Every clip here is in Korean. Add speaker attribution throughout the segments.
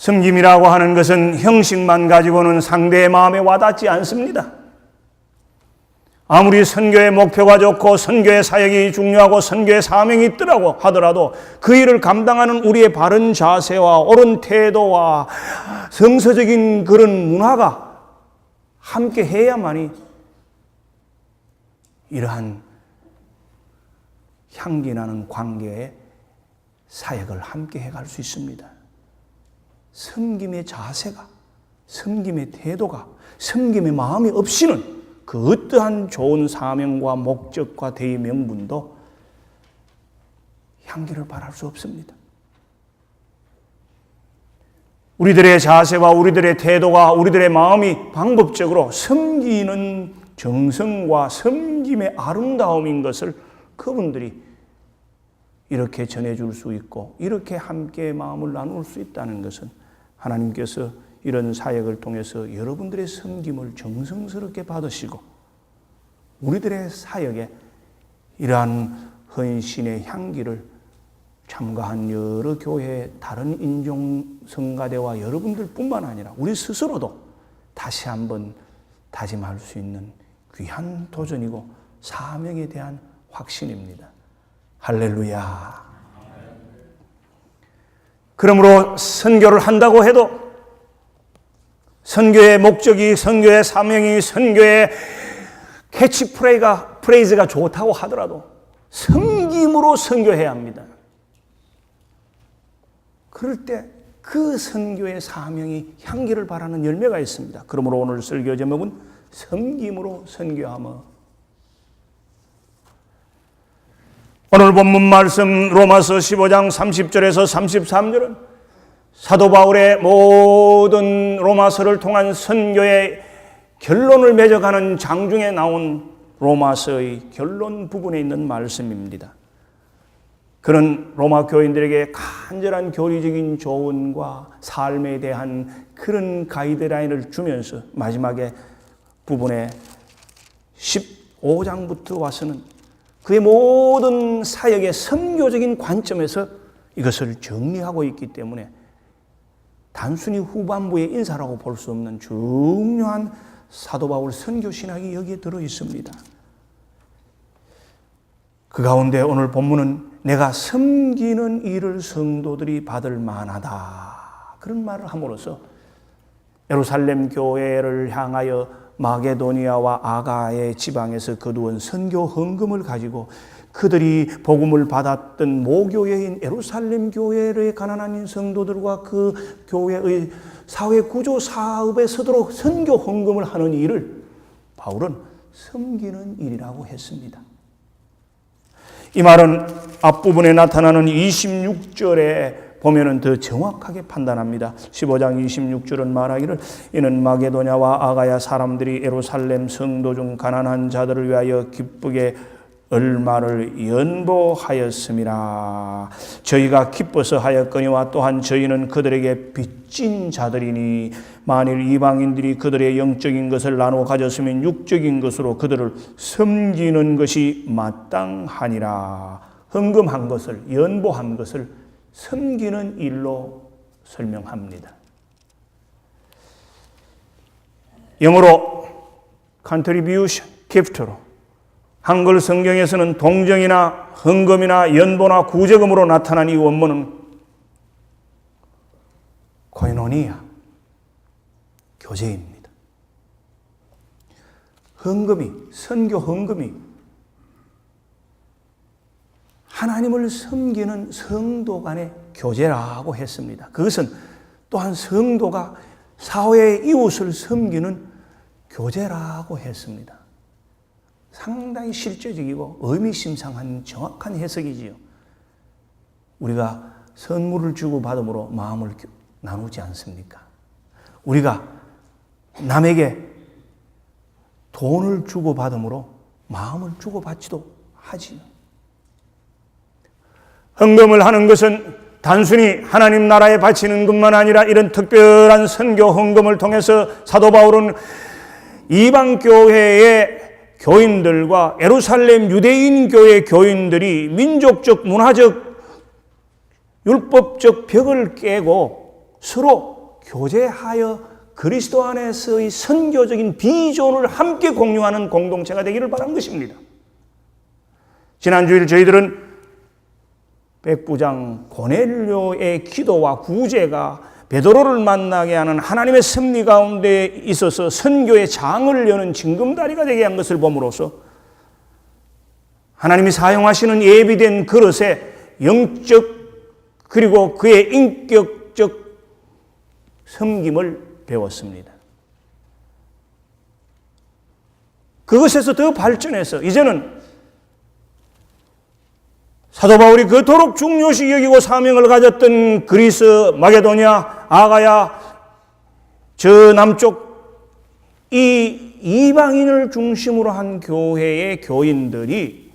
Speaker 1: 섬김이라고 하는 것은 형식만 가지고는 상대의 마음에 와닿지 않습니다. 아무리 선교의 목표가 좋고 선교의 사역이 중요하고 선교의 사명이 있더라고 하더라도 그 일을 감당하는 우리의 바른 자세와 옳은 태도와 성서적인 그런 문화가 함께 해야만이 이러한 향기나는 관계의 사역을 함께 해갈 수 있습니다. 섬김의 자세가, 섬김의 태도가, 섬김의 마음이 없이는 그 어떠한 좋은 사명과 목적과 대의 명분도 향기를 발할 수 없습니다. 우리들의 자세와 우리들의 태도가 우리들의 마음이 방법적으로 섬기는 정성과 섬김의 아름다움인 것을 그분들이 이렇게 전해줄 수 있고 이렇게 함께 마음을 나눌 수 있다는 것은 하나님께서 이런 사역을 통해서 여러분들의 섬김을 정성스럽게 받으시고 우리들의 사역에 이러한 헌신의 향기를 참가한 여러 교회 다른 인종 성가대와 여러분들 뿐만 아니라 우리 스스로도 다시 한번 다짐할 수 있는 귀한 도전이고 사명에 대한 확신입니다. 할렐루야. 그러므로 선교를 한다고 해도 선교의 목적이, 선교의 사명이, 선교의 캐치프레이즈가 좋다고 하더라도 섬김으로 선교해야 합니다. 그럴 때 그 선교의 사명이 향기를 발하는 열매가 있습니다. 그러므로 오늘 설교 제목은 섬김으로 선교하며. 오늘 본문 말씀 로마서 15장 30절에서 33절은 사도 바울의 모든 로마서를 통한 선교의 결론을 맺어가는 장중에 나온 로마서의 결론 부분에 있는 말씀입니다. 그는 로마 교인들에게 간절한 교리적인 조언과 삶에 대한 그런 가이드라인을 주면서 마지막에 부분에 15장부터 와서는 그의 모든 사역의 선교적인 관점에서 이것을 정리하고 있기 때문에 단순히 후반부의 인사라고 볼 수 없는 중요한 사도 바울 선교 신학이 여기에 들어 있습니다. 그 가운데 오늘 본문은 내가 섬기는 일을 성도들이 받을 만하다 그런 말을 함으로써 예루살렘 교회를 향하여 마게도니아와 아가의 지방에서 거두은 선교 헌금을 가지고 그들이 복음을 받았던 모교회인 예루살렘 교회의 가난한 성도들과 그 교회의 사회 구조 사업에 서도록 선교 헌금을 하는 일을 바울은 섬기는 일이라고 했습니다. 이 말은 앞부분에 나타나는 26절에 보면은 더 정확하게 판단합니다. 15장 26절은 말하기를 이는 마게도냐와 아가야 사람들이 예루살렘 성도 중 가난한 자들을 위하여 기쁘게 얼마를 연보하였음이라. 저희가 기뻐서 하였거니와 또한 저희는 그들에게 빚진 자들이니 만일 이방인들이 그들의 영적인 것을 나누어 가졌으면 육적인 것으로 그들을 섬기는 것이 마땅하니라. 헌금한 것을, 연보한 것을 섬기는 일로 설명합니다. 영어로 contribution, gift로, 한글 성경에서는 동정이나 헌금이나 연보나 구제금으로 나타난 이 원문은 코이노니아, 교제입니다. 헌금이, 선교 헌금이 하나님을 섬기는 성도 간의 교제라고 했습니다. 그것은 또한 성도가 사회의 이웃을 섬기는 교제라고 했습니다. 상당히 실제적이고 의미심장한 정확한 해석이지요. 우리가 선물을 주고받음으로 마음을 나누지 않습니까? 우리가 남에게 돈을 주고받음으로 마음을 주고받지도 하지요. 헌금을 하는 것은 단순히 하나님 나라에 바치는 것만 아니라 이런 특별한 선교 헌금을 통해서 사도 바울은 이방 교회의 교인들과 예루살렘 유대인 교회 교인들이 민족적, 문화적, 율법적 벽을 깨고 서로 교제하여 그리스도 안에서의 선교적인 비전을 함께 공유하는 공동체가 되기를 바란 것입니다. 지난주일 저희들은 백부장 고넬료의 기도와 구제가 베드로를 만나게 하는 하나님의 섭리 가운데 있어서 선교의 장을 여는 징검다리가 되게 한 것을 보므로써 하나님이 사용하시는 예비된 그릇에 영적 그리고 그의 인격적 섬김을 배웠습니다. 그것에서 더 발전해서 이제는 사도 바울이 그토록 중요시 여기고 사명을 가졌던 그리스, 마게도냐, 아가야, 저 남쪽 이 이방인을 중심으로 한 교회의 교인들이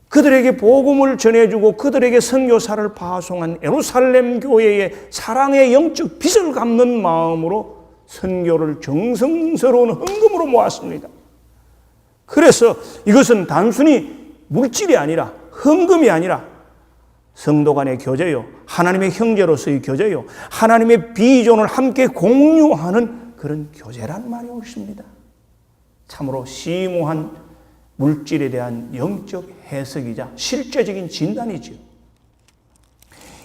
Speaker 1: 그들에게 복음을 전해주고 그들에게 선교사를 파송한 예루살렘 교회의 사랑의 영적 빚을 갚는 마음으로 선교를 정성스러운 헌금으로 모았습니다. 그래서 이것은 단순히 물질이 아니라 헌금이 아니라 성도 간의 교제요, 하나님의 형제로서의 교제요, 하나님의 비전을 함께 공유하는 그런 교제란 말이 옳습니다. 참으로 심오한 물질에 대한 영적 해석이자 실제적인 진단이지요.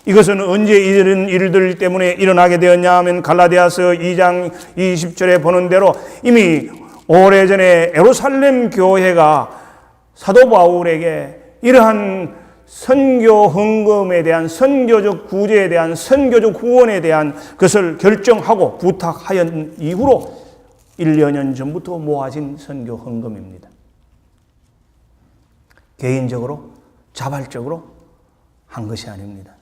Speaker 1: 이것은 언제 이런 일들 때문에 일어나게 되었냐 하면 갈라디아서 2장 20절에 보는 대로 이미 오래전에 예루살렘 교회가 사도 바울에게 이러한 선교 헌금에 대한 선교적 구제에 대한 선교적 후원에 대한 것을 결정하고 부탁하였던 이후로 1여 년 전부터 모아진 선교 헌금입니다. 개인적으로 자발적으로 한 것이 아닙니다.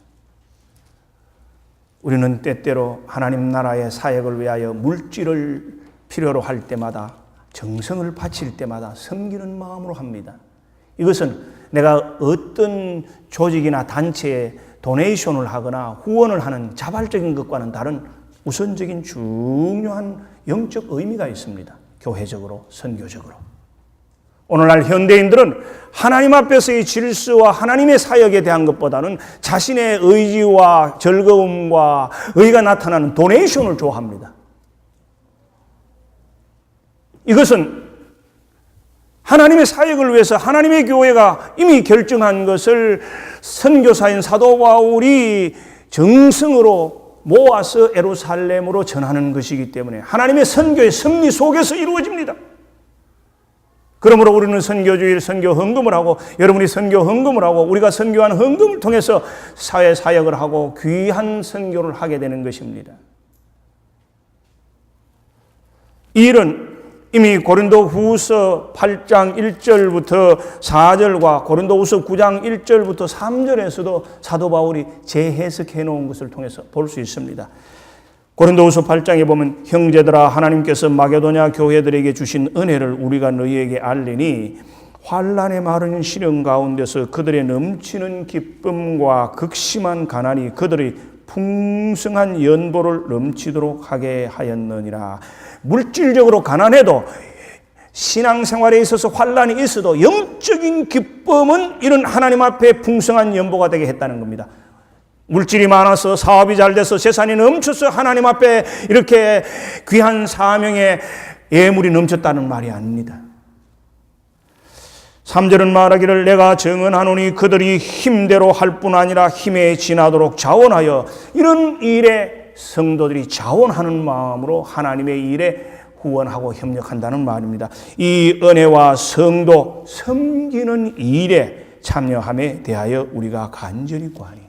Speaker 1: 우리는 때때로 하나님 나라의 사역을 위하여 물질을 필요로 할 때마다 정성을 바칠 때마다 섬기는 마음으로 합니다. 이것은 내가 어떤 조직이나 단체에 도네이션을 하거나 후원을 하는 자발적인 것과는 다른 우선적인 중요한 영적 의미가 있습니다. 교회적으로, 선교적으로. 오늘날 현대인들은 하나님 앞에서의 질서와 하나님의 사역에 대한 것보다는 자신의 의지와 즐거움과 의가 나타나는 도네이션을 좋아합니다. 이것은 하나님의 사역을 위해서 하나님의 교회가 이미 결정한 것을 선교사인 사도 바울이 정성으로 모아서 예루살렘으로 전하는 것이기 때문에 하나님의 선교의 섭리 속에서 이루어집니다. 그러므로 우리는 선교주일 선교 헌금을 하고 여러분이 선교 헌금을 하고 우리가 선교한 헌금을 통해서 사회 사역을 하고 귀한 선교를 하게 되는 것입니다. 이 일은 이미 고린도후서 8장 1절부터 4절과 고린도후서 9장 1절부터 3절에서도 사도 바울이 재해석해 놓은 것을 통해서 볼 수 있습니다. 고린도후서 8장에 보면 형제들아 하나님께서 마게도냐 교회들에게 주신 은혜를 우리가 너희에게 알리니 환난의 마른 시련 가운데서 그들의 넘치는 기쁨과 극심한 가난이 그들의 풍성한 연보를 넘치도록 하게 하였느니라. 물질적으로 가난해도 신앙생활에 있어서 환난이 있어도 영적인 기쁨은 이런 하나님 앞에 풍성한 연보가 되게 했다는 겁니다. 물질이 많아서 사업이 잘 돼서 재산이 넘쳐서 하나님 앞에 이렇게 귀한 사명의 예물이 넘쳤다는 말이 아닙니다. 3절은 말하기를 내가 증언하노니 그들이 힘대로 할 뿐 아니라 힘에 지나도록 자원하여 이런 일에 성도들이 자원하는 마음으로 하나님의 일에 후원하고 협력한다는 말입니다. 이 은혜와 성도 섬기는 일에 참여함에 대하여 우리가 간절히 구하니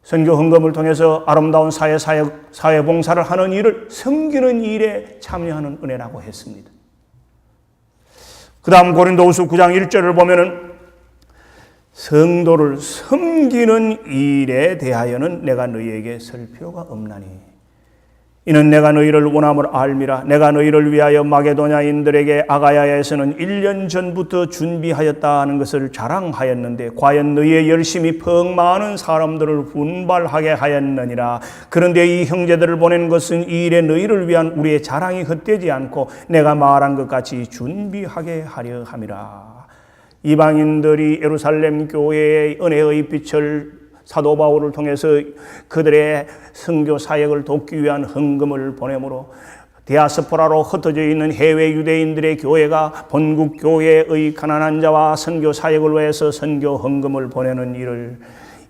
Speaker 1: 선교 헌금을 통해서 아름다운 사회 봉사를 하는 일을 섬기는 일에 참여하는 은혜라고 했습니다. 그 다음 고린도후서 9장 1절을 보면은 성도를 섬기는 일에 대하여는 내가 너희에게 설 필요가 없나니 이는 내가 너희를 원함을 알미라. 내가 너희를 위하여 마게도냐인들에게 아가야에서는 1년 전부터 준비하였다 하는 것을 자랑하였는데 과연 너희의 열심이 퍽 많은 사람들을 분발하게 하였느니라. 그런데 이 형제들을 보낸 것은 이 일에 너희를 위한 우리의 자랑이 헛되지 않고 내가 말한 것 같이 준비하게 하려 함이라. 이방인들이 예루살렘 교회의 은혜의 빛을 사도 바울을 통해서 그들의 선교 사역을 돕기 위한 헌금을 보내므로 디아스포라로 흩어져 있는 해외 유대인들의 교회가 본국 교회의 가난한 자와 선교 사역을 위해서 선교 헌금을 보내는 일을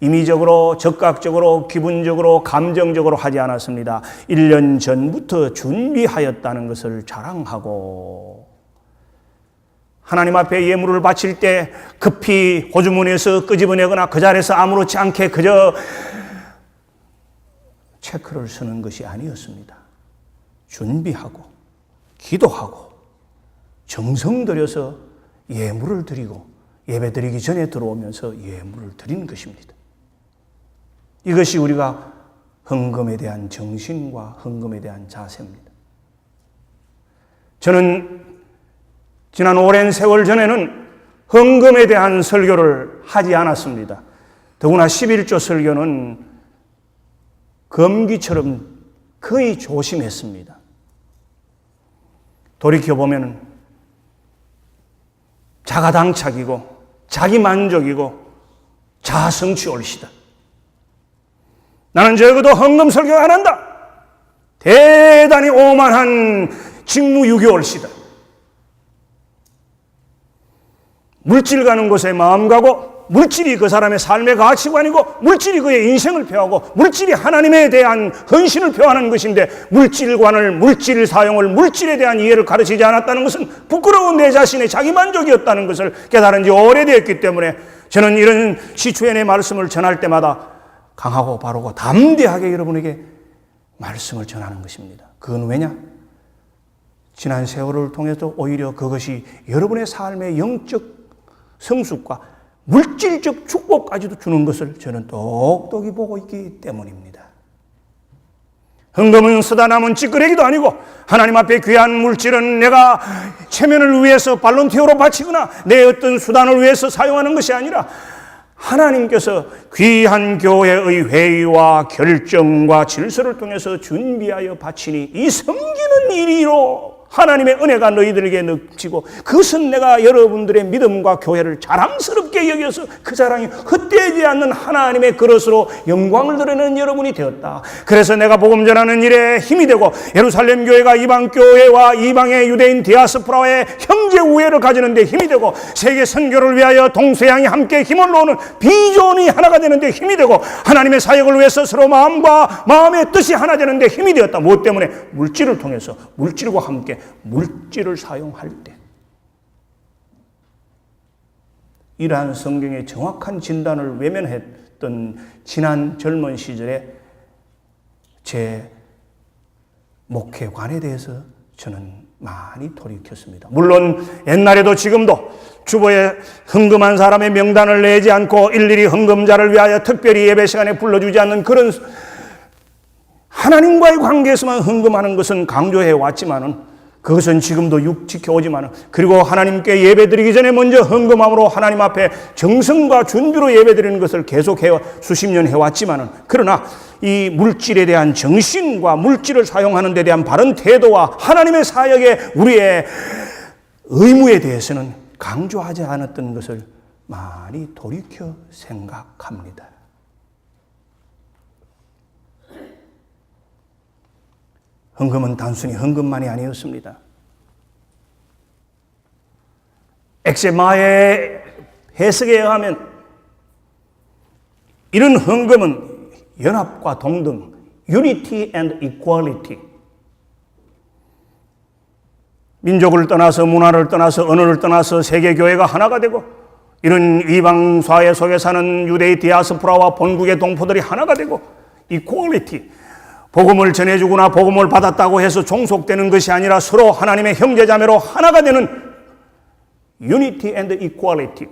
Speaker 1: 임의적으로, 적극적으로, 기분적으로, 감정적으로 하지 않았습니다. 1년 전부터 준비하였다는 것을 자랑하고, 하나님 앞에 예물을 바칠 때 급히 호주머니에서 끄집어내거나 그 자리에서 아무렇지 않게 그저 체크를 쓰는 것이 아니었습니다. 준비하고 기도하고 정성 들여서 예물을 드리고 예배드리기 전에 들어오면서 예물을 드리는 것입니다. 이것이 우리가 헌금에 대한 정신과 헌금에 대한 자세입니다. 저는 지난 오랜 세월 전에는 헌금에 대한 설교를 하지 않았습니다. 더구나 11조 설교는 금기처럼 거의 조심했습니다. 돌이켜보면 자가당착이고 자기만족이고 자아성취 올시다. 나는 적어도 헌금 설교 안 한다. 대단히 오만한 직무유기 올시다. 물질 가는 곳에 마음 가고, 물질이 그 사람의 삶의 가치관이고, 물질이 그의 인생을 표하고, 물질이 하나님에 대한 헌신을 표하는 것인데, 물질관을, 물질 사용을, 물질에 대한 이해를 가르치지 않았다는 것은 부끄러운 내 자신의 자기만족이었다는 것을 깨달은 지 오래되었기 때문에 저는 이런 시초연의 말씀을 전할 때마다 강하고 바르고 담대하게 여러분에게 말씀을 전하는 것입니다. 그건 왜냐? 지난 세월을 통해서 오히려 그것이 여러분의 삶의 영적 성숙과 물질적 축복까지도 주는 것을 저는 똑똑히 보고 있기 때문입니다. 헌금은 쓰다 남은 찌끄레기도 아니고, 하나님 앞에 귀한 물질은 내가 체면을 위해서 발론티어로 바치거나 내 어떤 수단을 위해서 사용하는 것이 아니라 하나님께서 귀한 교회의 회의와 결정과 질서를 통해서 준비하여 바치니 이 섬기는 일이로 하나님의 은혜가 너희들에게 넘치고, 그것은 내가 여러분들의 믿음과 교회를 자랑스럽게 여겨서 그 자랑이 헛되지 않는 하나님의 그릇으로 영광을 드리는 여러분이 되었다. 그래서 내가 복음 전하는 일에 힘이 되고, 예루살렘 교회가 이방 교회와 이방의 유대인 디아스포라의 형제 우애를 가지는 데 힘이 되고, 세계 선교를 위하여 동서양이 함께 힘을 놓는 비전이 하나가 되는 데 힘이 되고, 하나님의 사역을 위해서 서로 마음과 마음의 뜻이 하나 되는 데 힘이 되었다. 무엇 때문에? 물질을 통해서, 물질과 함께 물질을 사용할 때. 이러한 성경의 정확한 진단을 외면했던 지난 젊은 시절에 제 목회관에 대해서 저는 많이 돌이켰습니다. 물론 옛날에도 지금도 주보에 헌금한 사람의 명단을 내지 않고 일일이 헌금자를 위하여 특별히 예배 시간에 불러주지 않는 그런 하나님과의 관계에서만 헌금하는 것은 강조해 왔지만은, 그것은 지금도 지켜오지만, 그리고 하나님께 예배드리기 전에 먼저 헌금함으로 하나님 앞에 정성과 준비로 예배드리는 것을 계속해 수십 년 해왔지만, 그러나 이 물질에 대한 정신과 물질을 사용하는 데 대한 바른 태도와 하나님의 사역에 우리의 의무에 대해서는 강조하지 않았던 것을 많이 돌이켜 생각합니다. 헌금은 단순히 헌금만이 아니었습니다. 엑세마의 해석에 의하면 이런 헌금은 연합과 동등, unity and equality, 민족을 떠나서 문화를 떠나서 언어를 떠나서 세계교회가 하나가 되고, 이런 이방 사회 속에 사는 유대의 디아스포라와 본국의 동포들이 하나가 되고, equality, 복음을 전해주거나 복음을 받았다고 해서 종속되는 것이 아니라 서로 하나님의 형제자매로 하나가 되는 unity and equality,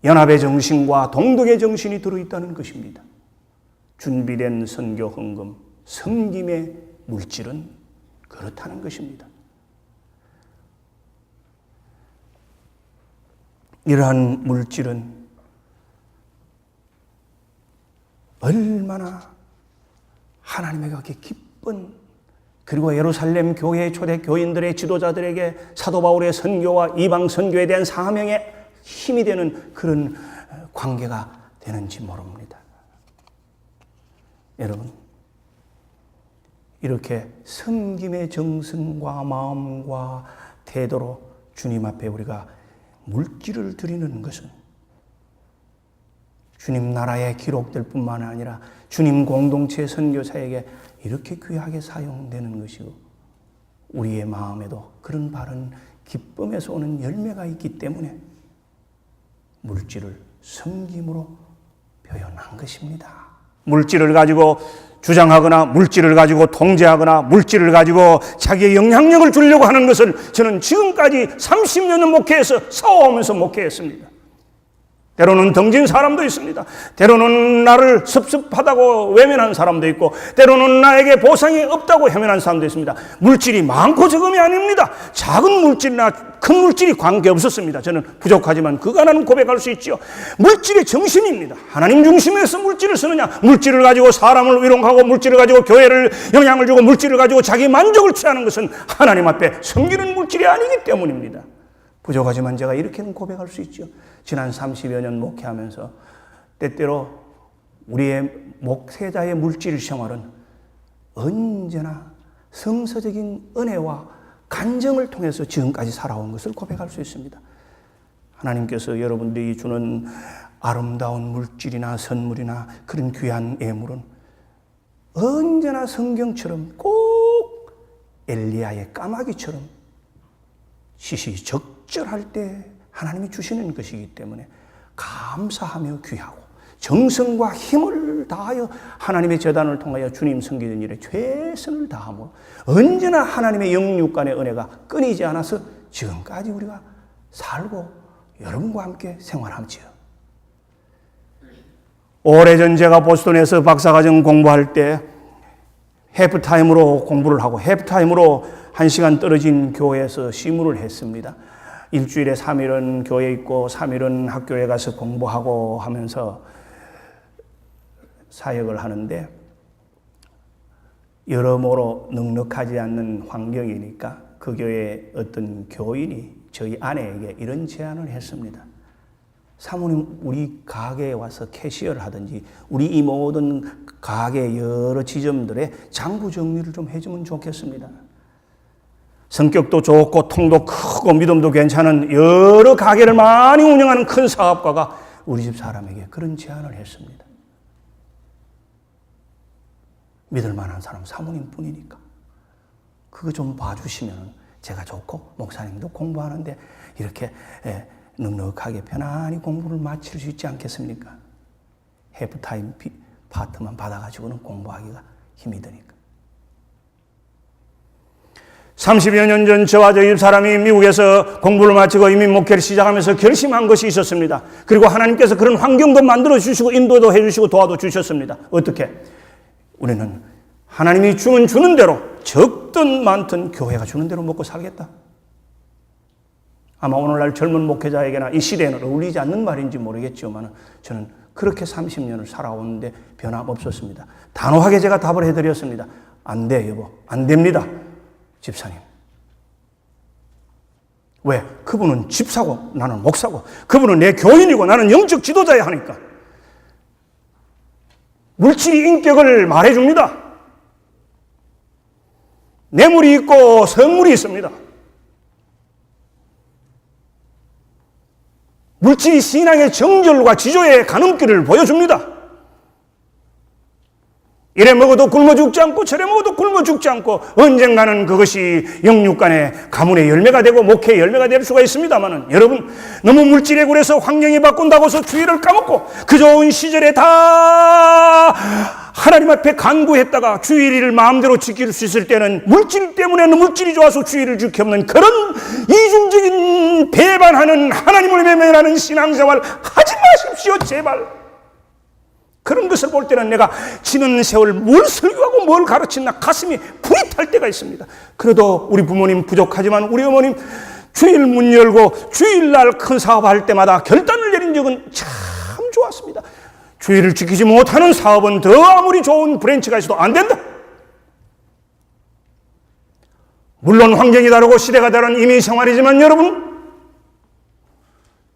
Speaker 1: 연합의 정신과 동등의 정신이 들어있다는 것입니다. 준비된 선교 헌금, 섬김의 물질은 그렇다는 것입니다. 이러한 물질은 얼마나 하나님의 그렇게 기쁜, 그리고 예루살렘 교회의 초대 교인들의 지도자들에게 사도 바울의 선교와 이방 선교에 대한 사명에 힘이 되는 그런 관계가 되는지 모릅니다. 여러분, 이렇게 섬김의 정성과 마음과 태도로 주님 앞에 우리가 물질을 드리는 것은 주님 나라에 기록될 뿐만 아니라 주님 공동체 선교사에게 이렇게 귀하게 사용되는 것이고 우리의 마음에도 그런 바른 기쁨에서 오는 열매가 있기 때문에 물질을 섬김으로 표현한 것입니다. 물질을 가지고 주장하거나 물질을 가지고 통제하거나 물질을 가지고 자기의 영향력을 주려고 하는 것을 저는 지금까지 30년을 목회해서 싸워오면서 목회했습니다. 때로는 덩진 사람도 있습니다. 때로는 나를 섭섭하다고 외면한 사람도 있고 때로는 나에게 보상이 없다고 해면한 사람도 있습니다. 물질이 많고 적음이 아닙니다. 작은 물질이나 큰 물질이 관계없었습니다. 저는 부족하지만 그간은 고백할 수 있죠. 물질의 정신입니다. 하나님 중심에서 물질을 쓰느냐, 물질을 가지고 사람을 위로하고 물질을 가지고 교회를 영향을 주고 물질을 가지고 자기 만족을 취하는 것은 하나님 앞에 섬기는 물질이 아니기 때문입니다. 부족하지만 제가 이렇게는 고백할 수 있죠. 지난 30여 년 목회하면서 때때로 우리의 목회자의 물질 생활은 언제나 성서적인 은혜와 간정을 통해서 지금까지 살아온 것을 고백할 수 있습니다. 하나님께서 여러분들이 주는 아름다운 물질이나 선물이나 그런 귀한 예물은 언제나 성경처럼 꼭 엘리야의 까마귀처럼 시시적절할 때 하나님이 주시는 것이기 때문에 감사하며 귀하고 정성과 힘을 다하여 하나님의 제단을 통하여 주님 섬기는 일에 최선을 다함으로 언제나 하나님의 영육간의 은혜가 끊이지 않아서 지금까지 우리가 살고 여러분과 함께 생활하지요. 오래전 제가 보스턴에서 박사과정 공부할 때 해프타임으로 공부를 하고 해프타임으로 1시간 떨어진 교회에서 시무를 했습니다. 일주일에 3일은 교회에 있고 3일은 학교에 가서 공부하고 하면서 사역을 하는데 여러모로 넉넉하지 않는 환경이니까 그 교회의 어떤 교인이 저희 아내에게 이런 제안을 했습니다. 사모님, 우리 가게에 와서 캐시어를 하든지 우리 이 모든 가게 여러 지점들의 장부 정리를 좀 해주면 좋겠습니다. 성격도 좋고 통도 크고 믿음도 괜찮은 여러 가게를 많이 운영하는 큰 사업가가 우리 집 사람에게 그런 제안을 했습니다. 믿을 만한 사람 사모님뿐이니까 그거 좀 봐주시면 제가 좋고 목사님도 공부하는데 이렇게 넉넉하게 편안히 공부를 마칠 수 있지 않겠습니까? 해프타임 파트만 받아가지고는 공부하기가 힘이 드니까. 30여 년 전 저와 저희 사람이 미국에서 공부를 마치고 이민 목회를 시작하면서 결심한 것이 있었습니다. 그리고 하나님께서 그런 환경도 만들어 주시고 인도도 해 주시고 도와도 주셨습니다. 어떻게? 우리는 하나님이 주는 대로 적든 많든 교회가 주는 대로 먹고 살겠다. 아마 오늘날 젊은 목회자에게나 이 시대에는 어울리지 않는 말인지 모르겠지만 저는 그렇게 30년을 살아오는데 변함없었습니다. 단호하게 제가 답을 해드렸습니다. 안 돼, 여보. 안 됩니다. 집사님. 왜? 그분은 집사고 나는 목사고 그분은 내 교인이고 나는 영적 지도자야 하니까. 물질이 인격을 말해줍니다. 뇌물이 있고 선물이 있습니다. 물질이 신앙의 정절과 지조의 가늠길을 보여줍니다. 이래 먹어도 굶어 죽지 않고 저래 먹어도 굶어 죽지 않고 언젠가는 그것이 영육간의 가문의 열매가 되고 목회의 열매가 될 수가 있습니다만 여러분 너무 물질에 굴해서 환경이 바꾼다고 해서 주의를 까먹고 그 좋은 시절에 다 하나님 앞에 간구했다가 주의를 마음대로 지킬 수 있을 때는 물질 때문에 물질이 좋아서 주의를 지켰는 그런 이중적인 배반하는 하나님을 외면하는 신앙생활 하지 마십시오. 제발. 그런 것을 볼 때는 내가 지난 세월 뭘 설교하고 뭘 가르쳤나 가슴이 불이 탈 때가 있습니다. 그래도 우리 부모님 부족하지만 우리 어머님 주일 문 열고 주일날 큰 사업할 때마다 결단을 내린 적은 참 좋았습니다. 주의를 지키지 못하는 사업은 더 아무리 좋은 브랜치가 있어도 안 된다. 물론 환경이 다르고 시대가 다른 이민 생활이지만 여러분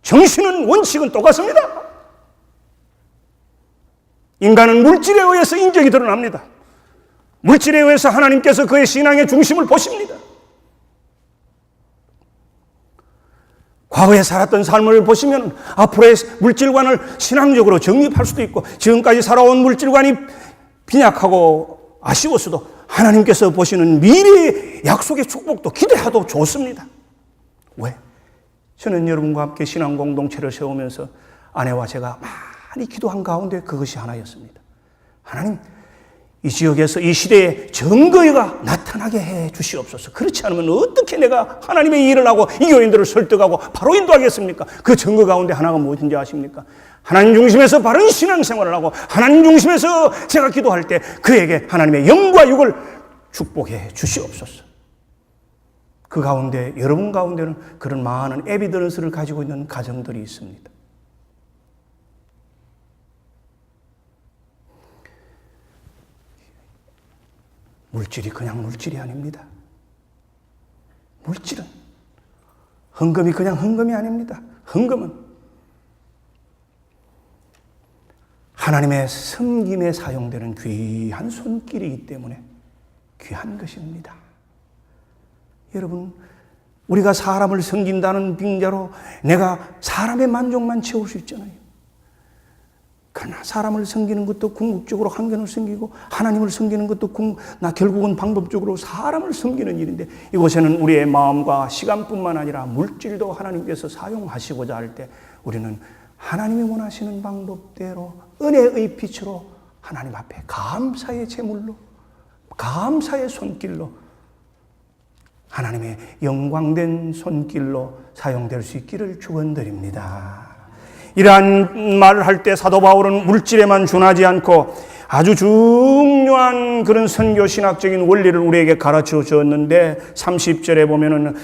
Speaker 1: 정신은 원칙은 똑같습니다. 인간은 물질에 의해서 인격이 드러납니다. 물질에 의해서 하나님께서 그의 신앙의 중심을 보십니다. 과거에 살았던 삶을 보시면 앞으로의 물질관을 신앙적으로 정립할 수도 있고, 지금까지 살아온 물질관이 빈약하고 아쉬웠어도 하나님께서 보시는 미래의 약속의 축복도 기대해도 좋습니다. 왜? 저는 여러분과 함께 신앙 공동체를 세우면서 아내와 제가 많이 기도한 가운데 그것이 하나였습니다. 하나님, 이 지역에서 이 시대에 정거가 나타나게 해 주시옵소서. 그렇지 않으면 어떻게 내가 하나님의 일을 하고 이 교인들을 설득하고 바로 인도하겠습니까? 그 정거 가운데 하나가 무엇인지 아십니까? 하나님 중심에서 바른 신앙생활을 하고 하나님 중심에서 제가 기도할 때 그에게 하나님의 영과 육을 축복해 주시옵소서. 그 가운데 여러분 가운데는 그런 많은 에비던스를 가지고 있는 가정들이 있습니다. 물질이 그냥 물질이 아닙니다. 물질은 헌금이 그냥 헌금이 아닙니다. 헌금은 하나님의 섬김에 사용되는 귀한 손길이기 때문에 귀한 것입니다. 여러분, 우리가 사람을 섬긴다는 빙자로 내가 사람의 만족만 채울 수 있잖아요. 그러나 사람을 섬기는 것도 궁극적으로 한견을 섬기고 하나님을 섬기는 것도 결국은 방법적으로 사람을 섬기는 일인데, 이곳에는 우리의 마음과 시간뿐만 아니라 물질도 하나님께서 사용하시고자 할 때 우리는 하나님이 원하시는 방법대로 은혜의 빛으로 하나님 앞에 감사의 제물로, 감사의 손길로, 하나님의 영광된 손길로 사용될 수 있기를 축원드립니다. 이러한 말을 할 때 사도 바울은 물질에만 준하지 않고 아주 중요한 그런 선교 신학적인 원리를 우리에게 가르쳐 주었는데, 30절에 보면은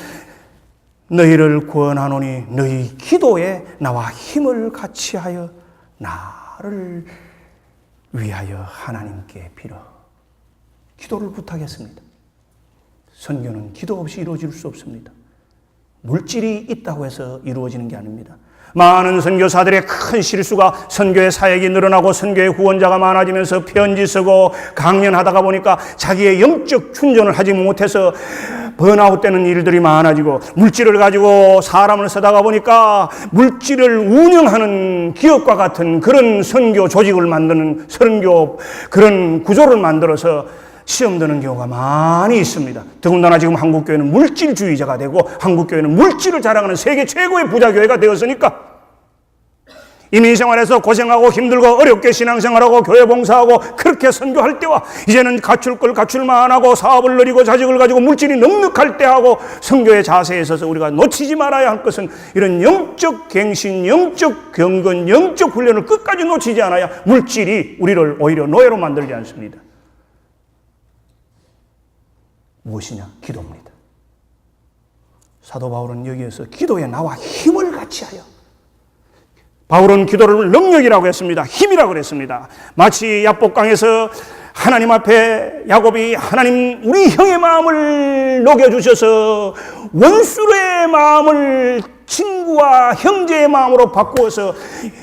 Speaker 1: 너희를 구원하노니 너희 기도에 나와 힘을 같이 하여 나를 위하여 하나님께 빌어. 기도를 부탁했습니다. 선교는 기도 없이 이루어질 수 없습니다. 물질이 있다고 해서 이루어지는 게 아닙니다. 많은 선교사들의 큰 실수가 선교의 사역이 늘어나고 선교의 후원자가 많아지면서 편지 쓰고 강연하다가 보니까 자기의 영적 충전을 하지 못해서 번아웃되는 일들이 많아지고, 물질을 가지고 사람을 쓰다가 보니까 물질을 운영하는 기업과 같은 그런 선교 조직을 만드는 선교 그런 구조를 만들어서 시험 드는 경우가 많이 있습니다. 더군다나 지금 한국교회는 물질주의자가 되고 한국교회는 물질을 자랑하는 세계 최고의 부자교회가 되었으니까 이민생활에서 고생하고 힘들고 어렵게 신앙생활하고 교회 봉사하고 그렇게 선교할 때와, 이제는 갖출 걸 갖출만 하고 사업을 누리고 자식을 가지고 물질이 넉넉할 때 하고 선교의 자세에 있어서 우리가 놓치지 말아야 할 것은 이런 영적 갱신, 영적 경건, 영적 훈련을 끝까지 놓치지 않아야 물질이 우리를 오히려 노예로 만들지 않습니다. 무엇이냐? 기도입니다. 사도 바울은 여기에서 기도에 나와 힘을 같이 하여, 바울은 기도를 능력이라고 했습니다. 힘이라고 그랬습니다. 마치 야복강에서 하나님 앞에 야곱이 하나님 우리 형의 마음을 녹여주셔서 원수의 마음을 친구와 형제의 마음으로 바꾸어서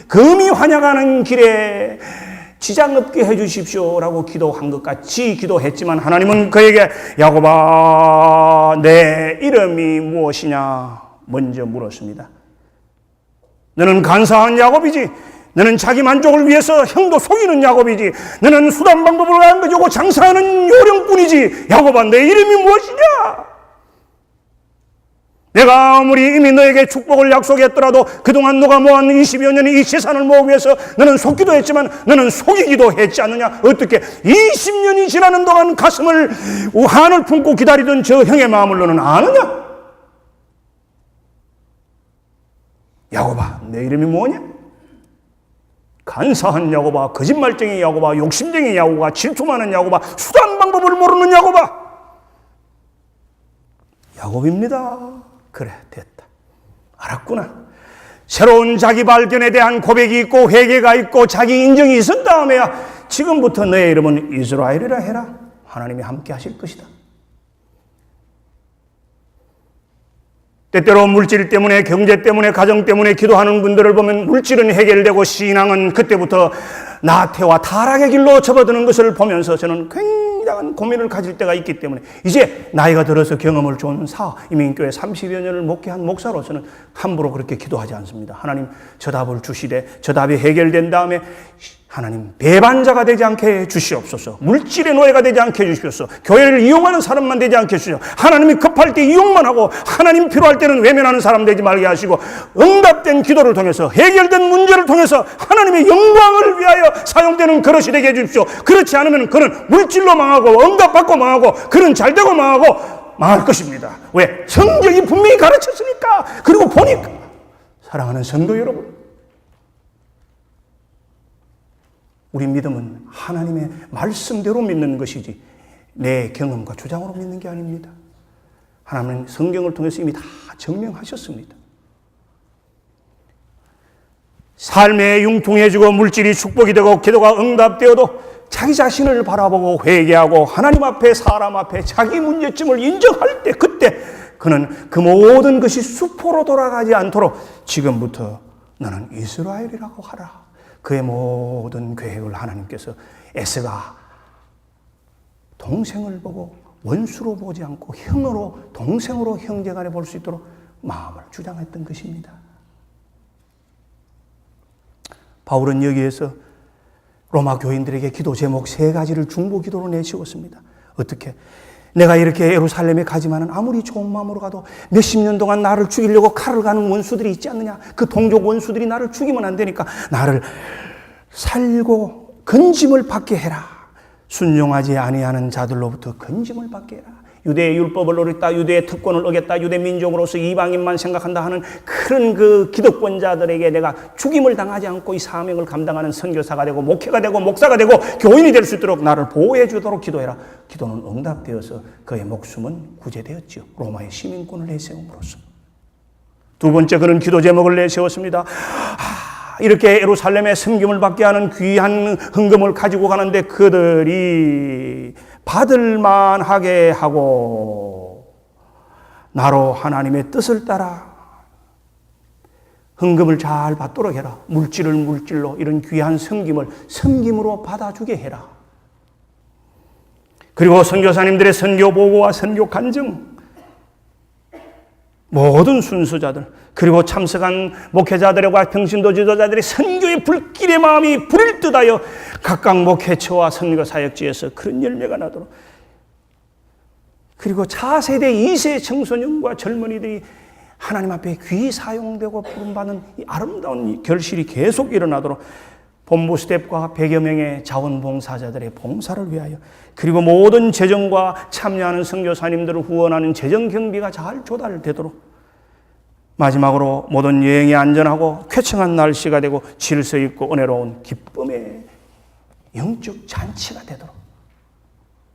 Speaker 1: 금이 환영하는 길에 지장 없게 해주십시오라고 기도한 것 같이 기도했지만, 하나님은 그에게 야곱아 내 이름이 무엇이냐 먼저 물었습니다. 너는 간사한 야곱이지, 너는 자기 만족을 위해서 형도 속이는 야곱이지, 너는 수단 방법을 안 가지고 장사하는 요령뿐이지, 야곱아 내 이름이 무엇이냐? 내가 아무리 이미 너에게 축복을 약속했더라도 그동안 너가 모은 20여 년의 이 재산을 모으기 위해서 너는 속기도 했지만 너는 속이기도 했지 않느냐? 어떻게 20년이 지나는 동안 가슴을 한을 품고 기다리던 저 형의 마음을 너는 아느냐? 야곱아 내 이름이 뭐냐? 간사한 야곱아, 거짓말쟁이 야곱아, 욕심쟁이 야곱아, 질투많은 야곱아, 수단 방법을 모르는 야곱아. 야곱입니다. 그래 됐다. 알았구나. 새로운 자기 발견에 대한 고백이 있고 회개가 있고 자기 인정이 있은 다음에야 지금부터 너의 이름은 이스라엘이라 해라. 하나님이 함께 하실 것이다. 때때로 물질 때문에, 경제 때문에, 가정 때문에 기도하는 분들을 보면 물질은 해결되고 신앙은 그때부터 나태와 타락의 길로 접어드는 것을 보면서 저는 굉장한 고민을 가질 때가 있기 때문에 이제 나이가 들어서 경험을 준 이민교회 30여 년을 목회한 목사로서는 함부로 그렇게 기도하지 않습니다. 하나님 저 답을 주시되 저 답이 해결된 다음에 하나님 배반자가 되지 않게 해 주시옵소서. 물질의 노예가 되지 않게 해 주시옵소서. 교회를 이용하는 사람만 되지 않게 해 주시옵소서. 하나님이 급할 때 이용만 하고 하나님 필요할 때는 외면하는 사람 되지 말게 하시고 응답된 기도를 통해서 해결된 문제를 통해서 하나님의 영광을 위하여 사용되는 그릇이 되게 해 주십시오. 그렇지 않으면 그는 물질로 망하고 응답받고 망하고 그는 잘되고 망하고 망할 것입니다. 왜? 성경이 분명히 가르쳤으니까. 그리고 보니까 사랑하는 성도 여러분, 우리 믿음은 하나님의 말씀대로 믿는 것이지 내 경험과 주장으로 믿는 게 아닙니다. 하나님은 성경을 통해서 이미 다 증명하셨습니다. 삶에 융통해지고 물질이 축복이 되고 기도가 응답되어도 자기 자신을 바라보고 회개하고 하나님 앞에 사람 앞에 자기 문제점을 인정할 때 그때 그는 그 모든 것이 수포로 돌아가지 않도록 지금부터 나는 이스라엘이라고 하라. 그의 모든 계획을 하나님께서 에스가 동생을 보고 원수로 보지 않고 형으로 동생으로 형제간에 볼 수 있도록 마음을 주장했던 것입니다. 바울은 여기에서 로마 교인들에게 기도 제목 3가지를 중보 기도로 내세웠습니다. 어떻게? 내가 이렇게 예루살렘에 가지만은 아무리 좋은 마음으로 가도 몇십 년 동안 나를 죽이려고 칼을 가는 원수들이 있지 않느냐. 그 동족 원수들이 나를 죽이면 안 되니까 나를 살고 건짐을 받게 해라. 순종하지 아니하는 자들로부터 건짐을 받게 해라. 유대의 율법을 어겼다, 유대의 특권을 어겼다, 유대 민족으로서 이방인만 생각한다 하는 그런 그 기득권자들에게 내가 죽임을 당하지 않고 이 사명을 감당하는 선교사가 되고 목회가 되고 목사가 되고 교인이 될 수 있도록 나를 보호해 주도록 기도해라. 기도는 응답되어서 그의 목숨은 구제되었지요. 로마의 시민권을 내세움으로써. 두 번째, 그는 기도 제목을 내세웠습니다. 이렇게 예루살렘에 섬김을 받게 하는 귀한 헌금을 가지고 가는데 그들이 받을만하게 하고 나로 하나님의 뜻을 따라 헌금을 잘 받도록 해라. 물질을 물질로 이런 귀한 섬김을 섬김으로 받아주게 해라. 그리고 선교사님들의 선교 보고와 선교 간증, 모든 순서자들 그리고 참석한 목회자들과 평신도 지도자들의 선교의 불길의 마음이 불일 듯하여 각각 목회처와 선교 사역지에서 그런 열매가 나도록, 그리고 차세대 2세 청소년과 젊은이들이 하나님 앞에 귀 사용되고 부름받는 이 아름다운 결실이 계속 일어나도록 본부 스텝과 100여 명의 자원봉사자들의 봉사를 위하여, 그리고 모든 재정과 참여하는 선교사님들을 후원하는 재정 경비가 잘 조달되도록, 마지막으로 모든 여행이 안전하고 쾌청한 날씨가 되고 질서 있고 은혜로운 기쁨의 영적 잔치가 되도록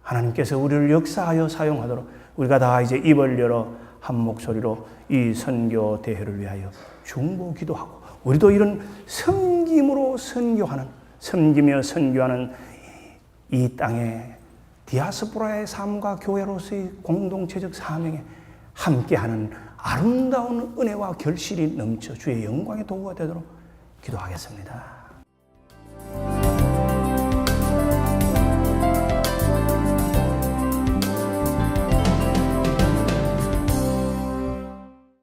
Speaker 1: 하나님께서 우리를 역사하여 사용하도록 우리가 다 이제 입을 열어 한 목소리로 이 선교 대회를 위하여 중보 기도하고, 우리도 이런 섬김으로 선교하는, 섬기며 선교하는 이 땅의 디아스포라의 삶과 교회로서의 공동체적 사명에 함께하는 아름다운 은혜와 결실이 넘쳐 주의 영광의 도구가 되도록 기도하겠습니다.